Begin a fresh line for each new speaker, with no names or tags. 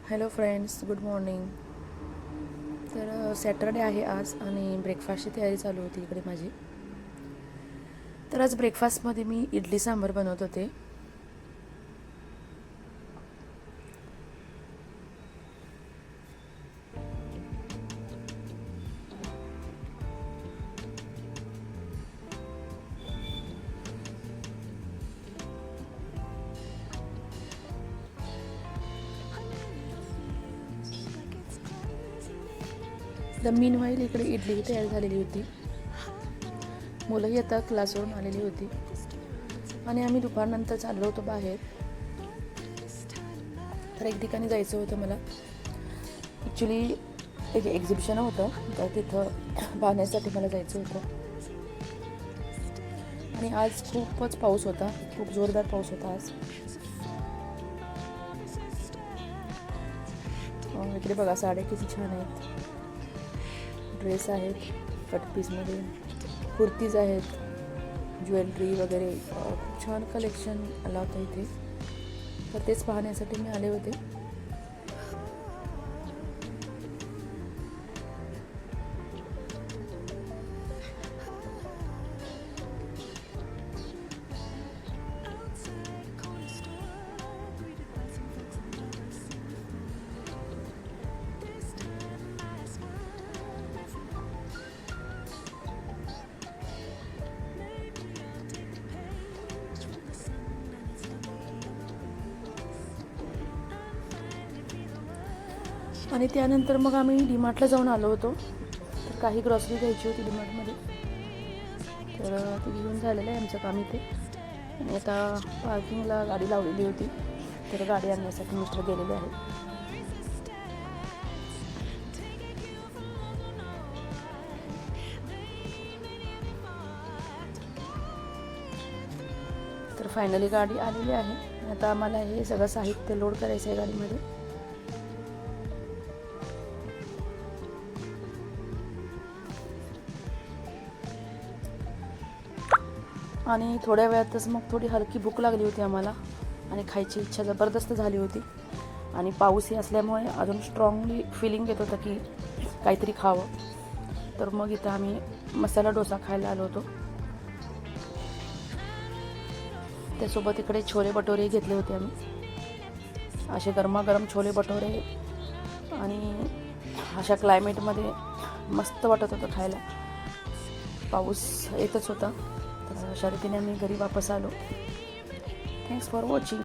Hello friends, good morning. तर Saturday आहे आज आणि ब्रेकफास्टची तयारी चालू होती इकडे माझी. तर आज ब्रेकफास्टमध्ये मी इडली सांबार बनवत होते. द मीन व्हाईल इकडे इडली तयार झालेली होती. मुलंही आता क्लासवरून आलेली होती आणि आम्ही दुपारनंतर चाललो होतो बाहेर. तर एक ठिकाणी जायचं होतं मला. ॲक्च्युली एक एक्झिबिशन होतं, तर तिथं पाहण्यासाठी मला जायचं होतं. आणि आज खूपच पाऊस होता, खूप जोरदार पाऊस होता आज. इकडे बघा साड्या किती छान आहेत, ड्रेस आहेत, कट पीसमध्ये कुर्तीज आहेत, ज्वेलरी वगैरे खूप छान कलेक्शन आला होता इथे. तर तेच पाहण्यासाठी मी आले होते. आणि त्यानंतर मग आम्ही डीमार्टला जाऊन आलो होतो. तर काही ग्रॉसरी घ्यायची होती डीमार्टमध्ये, तर ती घेऊन झालेलं आहे आमचं काम इथे. आणि आता पार्किंगला गाडी लावलेली होती, तर गाडी आणण्यासाठी मिस्टर गेलेले आहेत. तर फायनली गाडी आलेली आहे. आता आम्हाला हे सगळं साहित्य लोड करायचं आहे गाडीमध्ये. आणि थोड्या वेळातच मग थोडी हलकी भूक लागली होती आम्हाला आणि खायची इच्छा जबरदस्त झाली होती. आणि पाऊसही असल्यामुळे अजून स्ट्रॉंगली फिलिंग येत होतं की काहीतरी खावं. तर मग इथं आम्ही मसाला डोसा खायला आलो होतो. त्यासोबत इकडे छोले भटोरे घेतले होते आम्ही. असे गरमागरम छोले भटोरे आणि अशा क्लायमेटमध्ये मस्त वाटत होतं खायला. पाऊस येतच होता. तर अशा रीतीने आम्ही घरी वापस आलो. Thanks for watching.